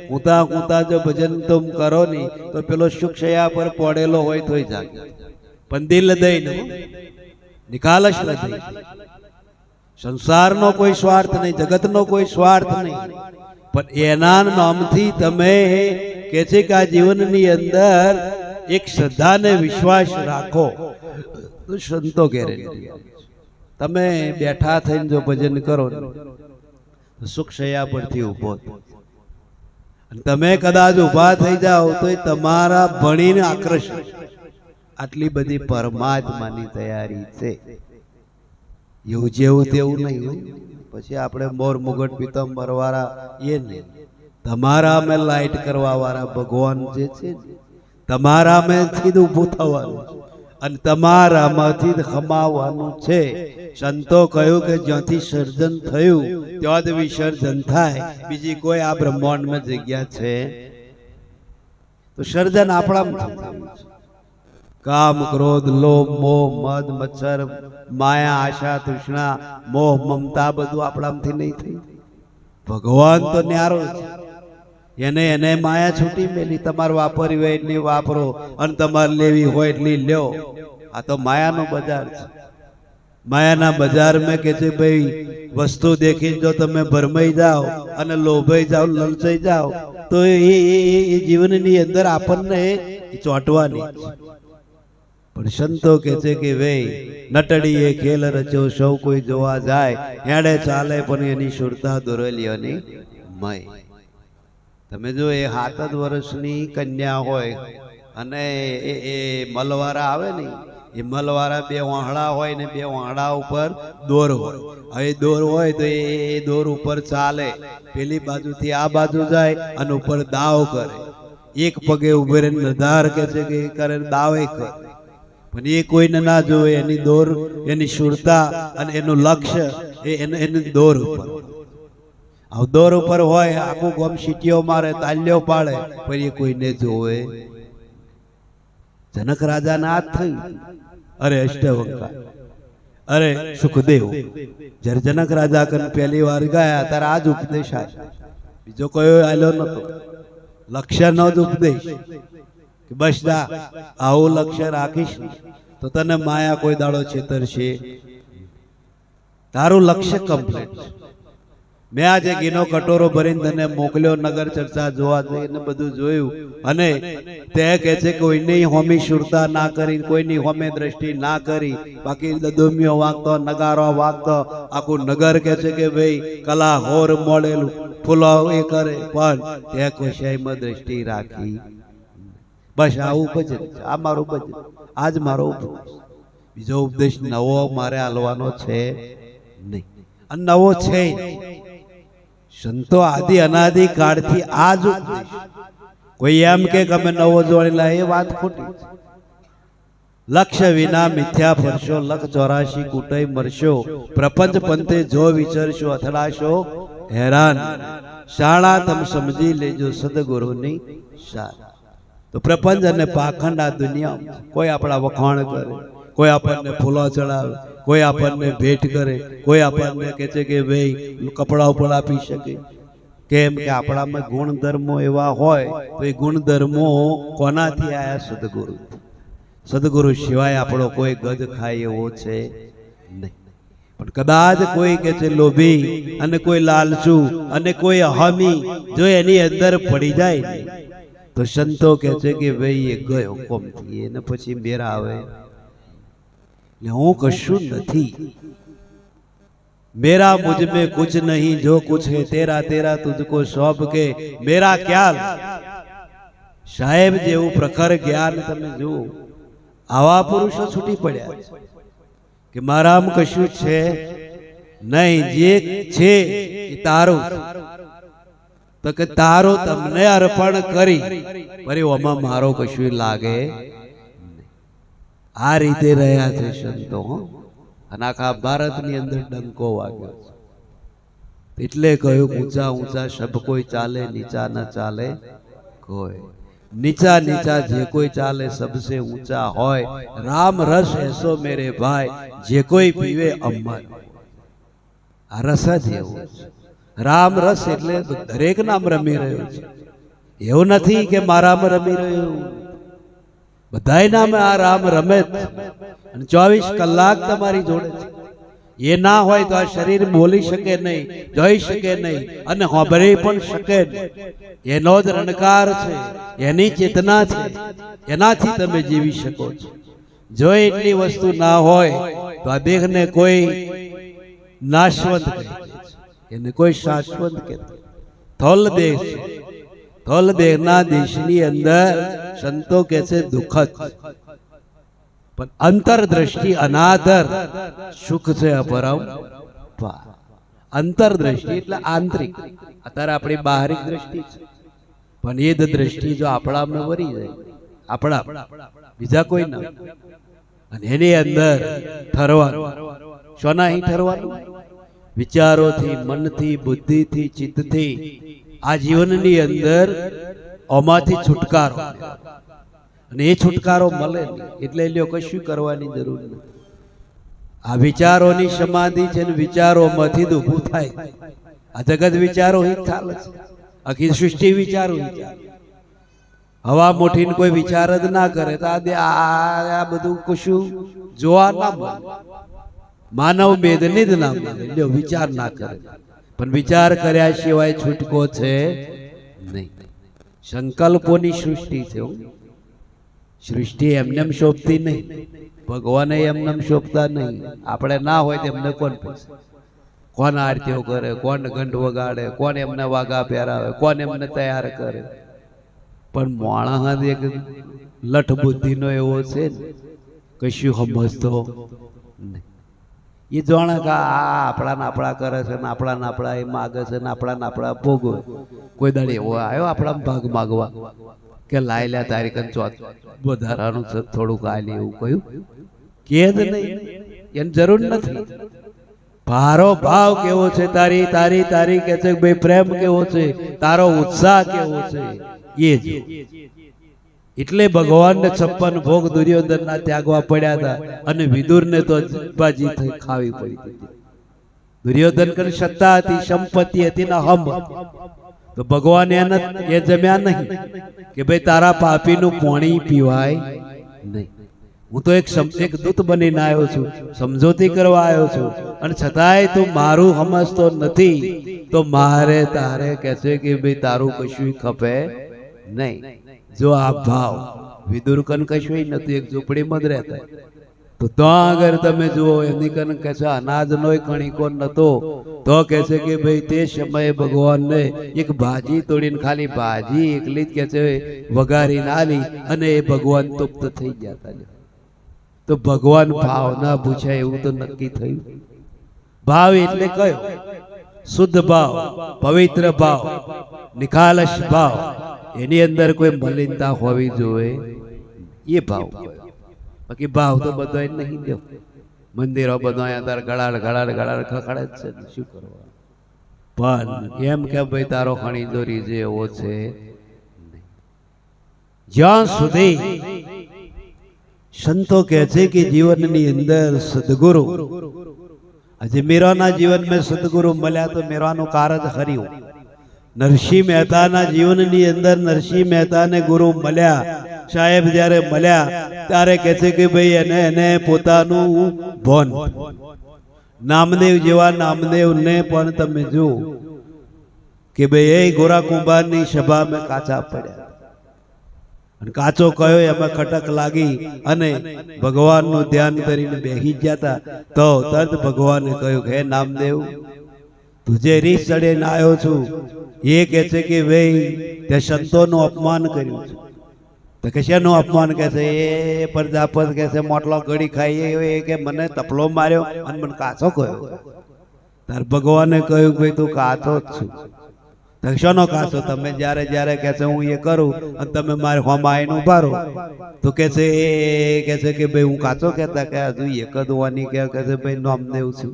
કૂતા જો ભજન तुम કરો નહીં તો પેલો સુખશયા પર પડેલો હોય તોય જાગે પણ દિલ દઈને નિકાલશ નથી સંસારનો કોઈ સ્વાર્થ નહીં જગતનો કોઈ સ્વાર્થ નહીં પણ એના નામથી તમે કે છે કે આ જીવનની અંદર એક શ્રદ્ધા ને વિશ્વાસ રાખો તો સંતો ગેરંટી તમે બેઠા થઈને જો ભજન કરો તો સુખશયા પરથી ઊભો અને તમે કદાચ ઊભા થઈ જાઓ તો તમારા ભણીને આકર્ષણ આટલી બધી પરમાત્માની તૈયારી છે એવું જેવું તેવું નહીં પછી આપણે મોર મુગટ પીતંબર વાળા એ નહીં તમારા અમે લાઈટ કરવા વાળા ભગવાન જે છે તમારા મેથી જ ઊભું થવાનું અને તમારામાંથી જ ખમાવવાનું છે સંતો કહ્યું કે જ્યાંથી સર્જન થયું ત્યાં જ વિસર્જન થાય બીજી કોઈ આ બ્રહ્માંડમાં જગ્યા છે તો સર્જન આપણામાં થયું છે કામ ક્રોધ લોભ મોહ મદ મચ્છર માયા આશા તૃષ્ણા મોહ મમતા બધું આપણામાંથી નહીં થઈ ભગવાન તો ન્યારો છે એને માયા છૂટી મેલી તમારે વાપરવી હોય એટલી વાપરો અને તમારે લેવી હોય એટલી લ્યો આ તો માયાનો બજાર છે માયાના બજારમાં કે છે ભાઈ વસ્તુ દેખીને જો તમે ભરમાઈ જાઓ અને લોભાઈ જાઓ લલચાઈ જાઓ તો એ જીવનની અંદર આપણને ચોંટવાની પણ સંતો કે છે કે ભાઈ નટડીએ ખેલ રચ્યો સૌ કોઈ જોવા જાય હેડે ચાલે પણ એની સુરતા દોરેલીઓની મય તમે જો એ 7 જ વર્ષની કન્યા હોય અને એ મલવારા આવે ને એ મલવારા 2 વાહડા હોય ને 2 વાહડા ઉપર દોર હોય હવે દોર હોય તો એ દોર ઉપર ચાલે પેલી બાજુથી આ બાજુ જાય અને ઉપર દાવ કરે એક પગે ઉભે રહીને નિર્ધાર કે છે કે કરે દાવે કરે પણ એ કોઈને ના જોવે એની દોર એની સુરતા અને એનું લક્ષ્ય એની દોર ઉપર દોર ઉપર હોય આખું ગમ સીટીઓ મારે તાલ્યો પાડે પણ એ કોઈને જોવે જનક રાજા ના હાથ થયું અરે અષ્ટવંકા અરે સુખદેવ જ્યારે જનક રાજા કન પહેલી વાર ગયા ત્યારે આ જ ઉપદેશ આવ્યો બીજો કોઈ આલ્યો નતો લક્ષ્ય નો જ ઉપદેશ કે બસ જા આવું લક્ષ્ય રાખીશ તો તને માયા કોઈ દાડો છેતરશે તારું લક્ષ્ય કમ્પ્લીટ છે મેં આજે ઘીનો કટોરો ભરીને તને મોકલ્યો નગર ચર્ચા જોવા જઈને બધું જોયું અને તે કહે છે કોઈની હોમી સુરતા ના કરી કોઈની હોમે દ્રષ્ટિ ના કરી બાકી દદોમીઓ વાગતો નગારો વાગતો આખું નગર કહે છે કે ભાઈ કલા હોર મળેલું ફૂલો એ કરે પણ તે કોશાઈમાં દ્રષ્ટિ રાખી બસ આવું ભજન આ મારું ભજન આજ મારો ઉપદેશ બીજો ઉપદેશ નવો મારે હાલવાનો છે નહીં અને નવો છે ય નહીં. સંતો આદિ અનાદિ કાળથી આ જ ઉપદેશ. કોઈ એમ કે અમે નવો જોડેલા, એ વાત ખોટી છે. લક્ષ્ય વિના મિથ્યા ફરશો, લખ 84 કુટય મરશો, પ્રપંચ પંથે જો વિચરશો અથડાશો હેરાન. શાળા તમ સમજી લેજો સદગુરુની શાન. તો પ્રપંચ અને પાખંડ આ દુનિયામાં કોઈ આપણા વખાણ કરે, કોઈ આપણને ફૂલો ચડાવે, કોઈ આપણને ભેટ કરે, કોઈ આપણને કહે છે કે ભાઈ કપડા ઉપર આપી શકે. કેમ કે આપણામાં ગુણધર્મો એવા હોય તો એ ગુણધર્મો કોનાથી આયા? સદગુરુ. સદગુરુ સિવાય આપણો કોઈ ગજ ખાય એવો છે નહીં. પણ કદાચ કોઈ કે છે લોભી અને કોઈ લાલચુ અને કોઈ અહમી જો એની અંદર પડી જાય ને, તો સંતો કે છે કે ભાઈ એ ગયો કોમથી, એને પછી મેરા આવે. હું કશું નથી, मेरा मुझ में कुछ नहीं, जो कुछ है तेरा तेरा तुझको सौंप के मेरा ख्याल. સાહેબ જેવું પ્રખર જ્ઞાન તમે જુઓ, આવા પુરુષો છૂટી પડ્યા કે મારામાં કશું છે નહીં, જે છે એ તારું. તો કે તારું તમને અર્પણ કરી ફરી ઓમાં મારો કશું લાગે. આ રીતે રહ્યા છે સંતો. અને આખા ભારતની અંદર ડંકો વાગ્યો છે. એટલે કહ્યું ઊંચા ઊંચા સબ કોઈ ચાલે, નીચા ન ચાલે કોઈ. નીચા નીચા જે કોઈ ચાલે સબસે ઊંચા હોય. રામ રસ એસો મેરે ભાઈ, જે કોઈ પીવે અમર. આ રસ જ એવું છે. રામ રસ એટલે દરેક નામ રમી રહ્યો છે. એવું નથી કે મારામાં રમી રહ્યો, બધાય નામે આ રામ રમે જ. અને 24 કલાક તમારી જોડે છે. એ ના હોય તો આ શરીર બોલી શકે નહીં, જોઈ શકે નહીં અને સાંભળી પણ શકે નહીં. એનો જ રણકાર છે, એની ચેતના છે, એનાથી તમે જીવી શકો છો. જો એટલી વસ્તુ ના હોય તો આ દેહને કોઈ નાશવંત કહે છે, એને કોઈ શાશ્વત કહેતા. થોલ દેહ છે, થોલ દેહના દેશની અંદર સંતો કહે છે દુઃખદ, પણ અંતરદ્રષ્ટિ અનાદર સુખ છે અપરમ પાર. અંતરદ્રષ્ટિ એટલે આંતરિક. અત્યારે આપણી બાહરિક દ્રષ્ટિ છે, પણ એ જ દ્રષ્ટિ જો આપણામાં વરી જાય, આપણા બીજા કોઈ ના, અને એની અંદર ઠરવાનું. શોના અહીં ઠરવાનું? વિચારોથી, મનથી, બુદ્ધિથી, ચિત્તથી. આ જીવનની અંદર આમાંથી છુટકારો, અને એ છુટકારો મળે એટલે લ્યો કશું કરવાની જરૂર નથી. આ વિચારોની સમાધિ છે ને વિચારોમાંથી જ ઊભું થાય. આ જગત વિચારો જ ચાલે છે, આખી સૃષ્ટિ વિચારો જ ચાલે. હવા મુઠીને કોઈ વિચાર જ ના કરે તો આ બધું કશું જોવા ના મળે. માનવ ભેદની જ ના મળે. લ્યો વિચાર ના કરે, પણ વિચાર કર્યા સિવાય છૂટકો છે નહીં. સંકલ્પોની સૃષ્ટિ છે. સૃષ્ટિ એમને શોભતી નહીં, ભગવાને એમને શોભતા નહીં. આપણે ના હોય તો એમને કોણ પૂછે? કોણ આરતીઓ કરે, કોણ ઘંટ વગાડે, કોણ એમને વાઘા પહેરાવે, કોણ એમને તૈયાર કરે? પણ માણસ એક લઠ બુદ્ધિનો એવો છે ને, કશું સમજતો નહીં. એ જાણે કે આ આપણા આપણા કરે છે ને આપણા આપણા એ માગે છે ને આપણા આપણા ભોગવે. કોઈ દાડે એવો આવ્યો આપણા ભાગ માગવા કે લાઈ લે તારીખ વધારાનું છે થોડુંક આલે, એવું કહ્યું કે જ નહીં. એની જરૂર નથી. ભારો ભાવ કેવો છે તારી તારી તારી કે છે ભાઈ, પ્રેમ કેવો છે તારો, ઉત્સાહ કેવો છે એ જ. એટલે ભગવાનને 56 ભોગ દુર્યોધનના ત્યાગવા પડ્યા હતા અને વિદુરને તો બાજી થઈ ખાવી પડી હતી. દુર્યોધન કને સત્તા હતી, સંપત્તિ હતી ને હમ, તો ભગવાન એને એ જમ્યા નહીં કે ભાઈ તારા પાપીનું પાણી પીવાય નહીં. હું તો એક દૂત બનીને આવ્યો છું, સમજોતી કરવા આવ્યો છું, અને છતાંય તું મારું સમજતો નથી, તો મારે તારે કહે છે કે ભાઈ તારું કશું ખપે નહીં. જો આ ભાવ વિદુર કન કશું નતું, એક ઝૂંપડીમાં જ રહેતા. તો ત્યાં આગળ તમે જુઓ એની કન કહે છે અનાજનો કણીકો નતો, તો કહે છે કે ભાઈ તે સમયે ભગવાનને એક ભાજી તોડીને ખાલી ભાજી એકલી જ કહે છે વઘારીને આલી અને એ ભગવાન તૃપ્ત થઈ ગયા હતા. તો ભગવાન ભાવ ના પૂછાય એવું તો નક્કી થયું. ભાવ એટલે કયો? શુદ્ધ ભાવ, પવિત્ર ભાવ, નિખાલસ ભાવ, એની અંદર કોઈ મલિનતા હોવી જોઈએ, એ ભાવ કયો. બાકી ભાવ તો બધો નહીં દો. મંદિરો બધો અંદર ગળાડ ગળાડ ગળાડ ખખડે જ છે, શું કરવા? પણ એમ કે ભાઈ તારો ખણી દોરી જે એવો છે નહીં. જ્યાં સુધી સંતો કહે છે કે જીવનની અંદર સદગુરુ, આજે મીરાના જીવનમાં સદગુરુ મળ્યા તો મીરાનું કારણ હર્યું. નરસિંહ મહેતાના જીવનની અંદર નરસિંહ મહેતાને ગુરુ મળ્યા. સાહેબ જ્યારે મળ્યા ત્યારે કહે છે કે ભાઈ એને પોતાનું ભોન. નામદેવ જેવા નામદેવને પણ તમે જુઓ કે ભાઈ એ ગોરા કુંભારની સભામાં કાચા પડ્યા, અને કાચો કયો એમાં ખટક લાગી અને ભગવાનનું ધ્યાન કરીને બેસી ગયા હતા. તો તરત ભગવાને કહ્યું કે હે નામદેવ, તુજે રીસ ચડીને આવ્યો છું. એ કહે છે કે ભાઈ તે સંતોનું અપમાન કર્યું છે. તો કે શેનું અપમાન? કહે છે એ પ્રજાપત કહે છે મોટલો ગળી ખાઈ એ કે મને તપલો માર્યો અને મને કાચો કહ્યો. તાર ભગવાને કહ્યું કે ભાઈ તું કાચો જ છું. શોનો કાચો? તમે જ્યારે જ્યારે કહે છે હું એ કરું અને તમે મારે હોમાં આવીને ઉભા રહો. તો કે છે કે ભાઈ હું કાચો કહેતા કે હજુ એક જ વાની કે છે ભાઈ નામદેવ છું.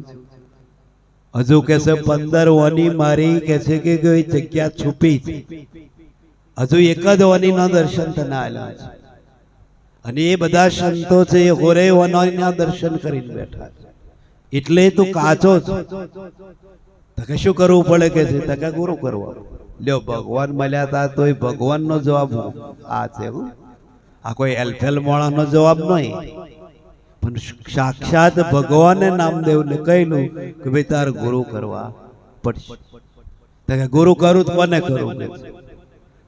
હજુ કે છે 15 વાની મારી કે છે કે ગઈ જગ્યા છુપી છે. હજુ એક જ વાની ના દર્શન તને આવેલા છે. અને એ બધા સંતો છે એ હોરે વનોના દર્શન કરીને બેઠા છે. એટલે તું કાચો જ. તકે શું કરવું પડે કે છે? તકે ગુરુ કરવા. લ્યો ભગવાન મળ્યા હતા તો એ ભગવાનનો જવાબ આ છે. આ કોઈ એલફેલ મોણાનો જવાબ નહીં, પણ સાક્ષાત ભગવાને નામદેવને કહેલું કે ભાઈ તારે ગુરુ કરવા પડશે. તકે ગુરુ કરું તો મને કરું.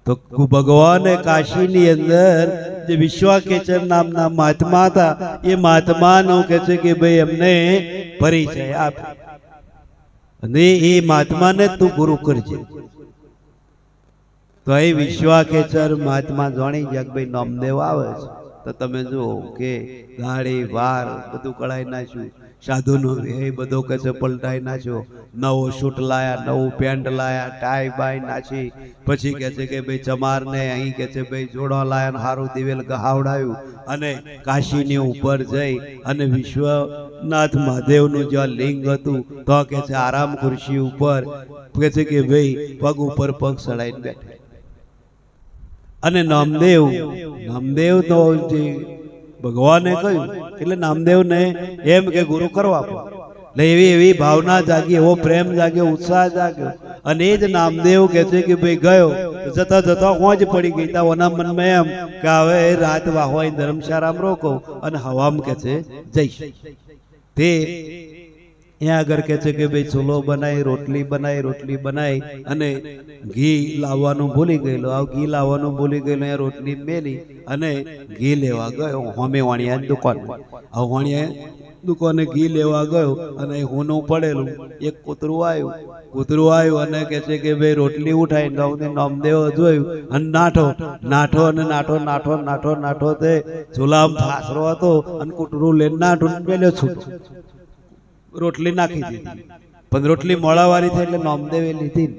તો ભગવાને કાશીની અંદર જે વિશ્વાકેચર નામના મહાત્મા હતા એ મહાત્માનો કહે છે કે ભાઈ એમને પરિચય આપે અને એ મહાત્માને તું ગુરુ કરજે. તો એ વિશ્વાકેચર મહાત્મા જાણી ગયા કે ભાઈ નામદેવ આવે છે. તો તમે જુઓ કે ગાડી વાર બધું કઢાઈ નાખ્યું, સાધુનું એ બધો કે છે પલટાઈ નાખ્યો, નવો શૂટ લાયા, નવું પેન્ટ લાયા, ટાઈ બાઈ નાખી. પછી કે છે કે ભાઈ ચમારને અહીં કે છે ભાઈ જોડો લાયા, હારું દિવેલ ગહાવડાયું અને કાશીની ઉપર જઈ અને વિશ્વનાથ મહાદેવનું જ્યાં લિંગ હતું તો કે છે આરામ ખુરશી ઉપર કે છે કે ભાઈ પગ ઉપર પગ ચડાઈને બેઠા. અને નામદેવ તો જે ભગવાને કહ્યું એટલે નામદેવને એમ કે ગુરુ કરવા પડે. એટલે એવી ભાવના જાગી, એવો પ્રેમ જાગ્યો, ઉત્સાહ જાગ્યો. અને એ જ નામદેવ કહે છે કે ભાઈ ગયો જતા જતા હોજ પડી ગઈ. ઓના મનમાં એમ કે હવે રાત વાહવા ધર્મશાળામાં રોકો અને હવામ કે છે જઈશ. તે અહીંયા આગળ કહે છે કે ભાઈ ચૂલો બનાવી, રોટલી બનાવી અને ઘી લાવવાનું ભૂલી ગયેલો. ઘી લાવવાનું ભૂલી ગયેલો, અહીંયા રોટલી મેલી અને ઘી લેવા ગયો. હોમે વાણિયા દુકાનમાં, વાણિયા દુકાને ઘી લેવા ગયો અને હોનું પડેલું એક કૂતરું આવ્યું અને કહે છે કે ભાઈ રોટલી ઉઠાવી. નામદેવ જોયું અને નાઠો તે ચૂલામાં ફાસરો હતો અને કૂતરું લઈને નાઠું પેલો છૂટું રોટલી નાખી દીધી. પણ રોટલી મોડાવાળી થઈ એટલે નામદેવે લીધી.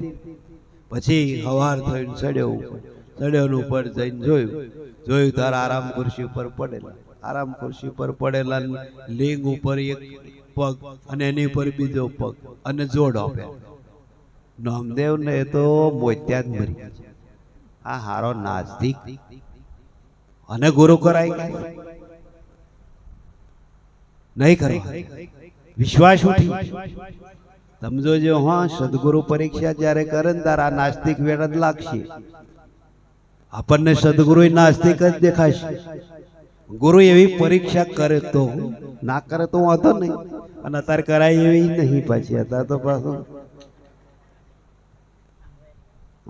પછી હવાર થઈને ચડ્યો ઉપર જઈને જોયું તારા આરામ ખુરશી ઉપર પડેલા, લિંગ ઉપર એક પગ અને એની ઉપર બીજો પગ અને જોડ આપે. નામદેવ ને તો મોત્યા જ મરી. આ હારો નાસ્તિક અને ગુરુ કરાય નહીં કરવા. વિશ્વાસ ઉઠી સમજો જો. હા, સદગુરુ પરીક્ષા જ્યારે કરે ને તારે આ નાસ્તિક વેળ જ લાગશે. આપણને સદગુરુ નાસ્તિક જ દેખાશે. ગુરુ એવી પરીક્ષા કરે તો, ના કરે તો વાંધો નહીં. અને અત્યારે કરાય એવી નહીં. પાછી અત્યારે તો પાછું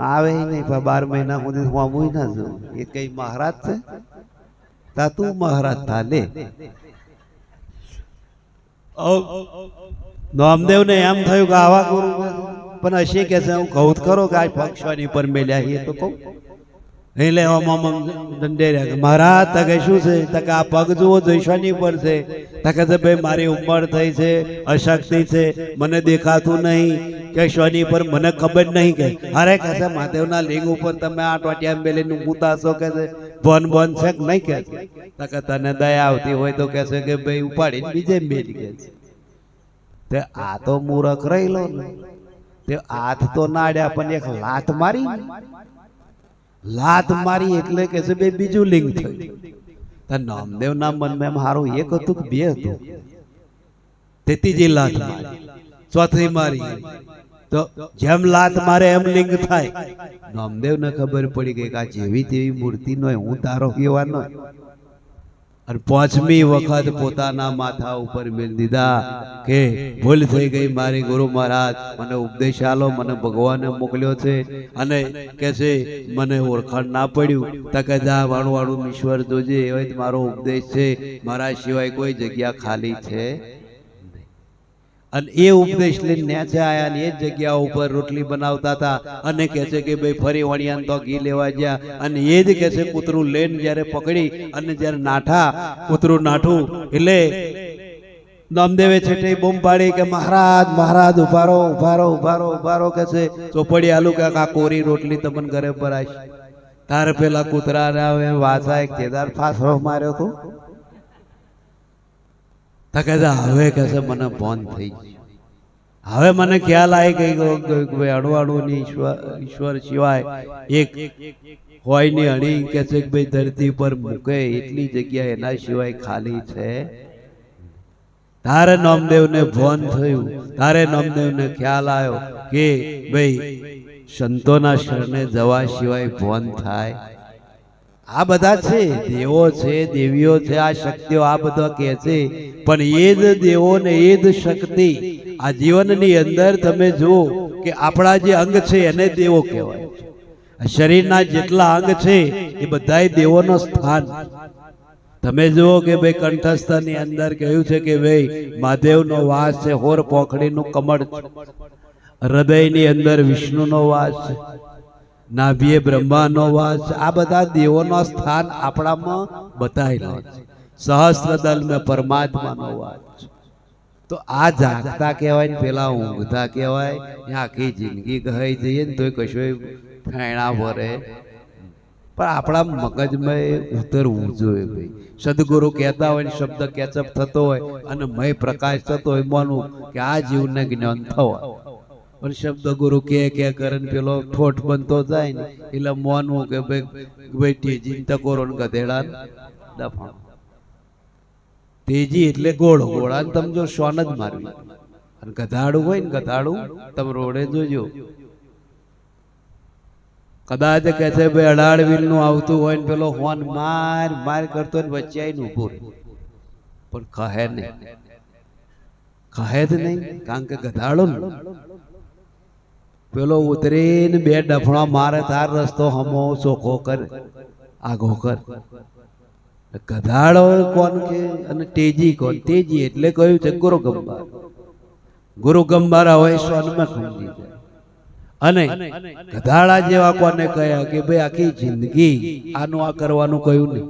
આવે નહીં. 12 મહિના સુધી હોમું ના જોઉં. એ કઈ મહારાજ છે? તા તું મહારાજ થા લે. નામદેવ ને એમ થયું કે આવા ગુરુ પણ હશે કે હું કહું ખરો કે આ પક્ષવાની પર મેલ્યા એ તો કહું. એટલે દંડે રહ્યા મહારાજ તકે શું છે તકે આ પગ જુઓ જઈશવાની પર છે તકે છે ભાઈ મારી ઉંમર થઈ છે અશક્તિ છે મને દેખાતું નહીં કે શની પર મને ખબર નહીં કે અરે કે છે મહાદેવના લિંગ ઉપર તમે આ ટોટિયા મેલીને મૂતાશો કે છે બોન બોન છે કે નહીં કે છે તકે તને દયા આવતી હોય તો કે છે કે ભાઈ ઉપાડીને બીજે મેલી કે છે તે આ તો મૂરખ રહેલો ને તે હાથ તો નાડ્યા પણ એક લાત મારી એટલે કે છે બે બીજું લિંગ થયું નામદેવ ના મનમાં મારું એક હતું કે બે હતું તે ત્રીજી લાત મારી ચોથી મારી તો જેમ લાત મારે એમ લિંગ થાય નામદેવ ને ખબર પડી ગઈ કે આ જેવી તેવી મૂર્તિ નો હું તારો કહેવાનો અને પાંચમી વખત પોતાના માથા ઉપર મેલ દીધા કે ભૂલ થઈ ગઈ મારી ગુરુ મહારાજ મને ઉપદેશ આલો મને ભગવાને મોકલ્યો છે અને કે છે મને ઓળખાણ ના પડ્યું તકે જા વાળું વાળું ઈશ્વર જોજે એ મારો ઉપદેશ છે મારા સિવાય કોઈ જગ્યા ખાલી છે અને એ ઉપદેશ લઈને નેચે આયા ને એ જગ્યા ઉપર રોટલી બનાવતા હતા અને કહે છે કે ભાઈ ફરી વણિયાન તો ઘી લેવા ગયા અને એ જ કહે છે કૂતરું લઈને જ્યારે પકડી અને જ્યારે નાઠા કૂતરું નાઠું એટલે નામદેવે છેટે બૂમ પાડી કે મહારાજ મહારાજ ઉભારો ઉભારો ઉભારો ઉભારો કે છે ચોપડી આલુ કે આ કોરી રોટલી તમને ઘરે ભરાય તારે પેલા કૂતરા ને વાસા એક કેદાર ફાસરો માર્યો હતો હવે કે છે મને ભોન થઈ ગયું હવે મને ખ્યાલ આવી ગઈ અણુવાણુની ઈશ્વર સિવાય એક હોય ની અણી કે છે કે ભાઈ ધરતી પર મૂકે એટલી જગ્યા એના સિવાય ખાલી છે તારે નામદેવ ને ભોન થયું તારે નામદેવ ને ખ્યાલ આવ્યો કે ભાઈ સંતોના શરણે જવા સિવાય ભોન થાય આ બધા છે દેવો છે દેવીઓ છે આ શક્તિઓ આ બધા કહે છે પણ એ જ દેવો ને એ જ શક્તિ આ જીવનની અંદર તમે જુઓ કે આપણા જે અંગ છે એને દેવો કહેવાય શરીરના જેટલા અંગ છે એ બધાય દેવોનો સ્થાન તમે જુઓ કે ભાઈ કંઠસ્થની અંદર કહ્યું છે કે ભાઈ મહાદેવનો વાસ છે હોર પોખડીનું કમળ હૃદયની અંદર વિષ્ણુનો વાસ છે નાભીએ બ્રહ્માનો વાસ આ બધા દેવોનો સ્થાન આપણામાં બતાવેલો છે સહસ્ત્રદલ મેં પરમાત્માનો વાસ તો આ જાગતા કહેવાય ને પેલા ઊંઘતા કહેવાય આખી જિંદગી ગઈ જઈએ ને તોય કશું ફેણા ભરે પણ આપણા મગજમાં ઉતરવું જોઈએ ભાઈ સદગુરુ કહેતા હોય ને શબ્દ કેચઅપ થતો હોય અને મય પ્રકાશ થતો હોય માનવું કે આ જીવને જ્ઞાન થવા પણ શબ્દ ગુરુ કે કરે ને પેલો ઠોઠ બનતો જાય ને એટલે માનવું કે ભાઈ તેજી ટકોરો ને ગધેડા દફાણ તેજી એટલે ઘોડો ઘોડા તમે જો સોન જ મારવી અને ગધાડું હોય ને ગધાડું તમે રોડે જોજો કદાચ કે છે ભાઈ 18 વ્હીલ નું આવતું હોય ને પેલો હોન માર માર કરતો ને વચ્ચે આવીને ઉભો રહે પણ કહે નહીં કહે જ નહીં કારણ કે ગધાડો ને પેલો ઉતરીને બે ડફણા મારે તાર રસ્તો હમો ચોખ્ખો કરે આગો કર ગધાડો કોણ કે અને તેજી કોણ તેજી એટલે કહ્યું છે ગુરુ ગંભારા હોય સોનમાં સમજી જાય અને ગધાડા જેવા કોને કહ્યા કે ભાઈ આખી જિંદગી આનું આ કરવાનું કહ્યું નહીં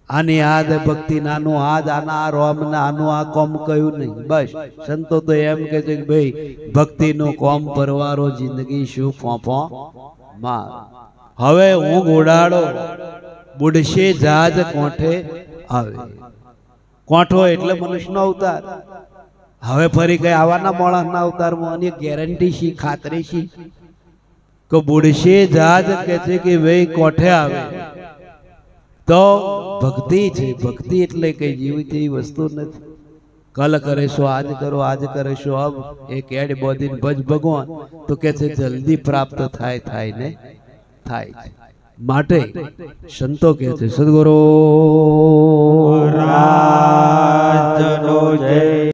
આની આદ ભક્તિ નાનું આદ આના આ રોમ ને આનું આ કોમ કહ્યું નહીં બસ સંતો તો એમ કે છે કે ભાઈ ભક્તિ નું કોમ પરવારો જિંદગી શું ફોફો માર હવે હું ઘોડાડો બુડશે જાજ કોઠે આવે કોઠો એટલે મનુષ્યનો અવતાર હવે ફરી કઈ આવાના મોળાના અવતારમાં અને ગેરંટી શી ખાતરી શી કે બુડશે જાજ કે છે કે ભાઈ કોઠે આવે તો ભક્તિ છે ભક્તિ એટલે કઈ જીવી તેવી વસ્તુ નથી કલ કરેશો આજ કરો આજ કરેશો અબ એક એડ બોધીન ભજ ભગવાન તો કે છે જલ્દી પ્રાપ્ત થાય ને થાય માટે સંતો કહે છે સદગુરુ રાજનો જય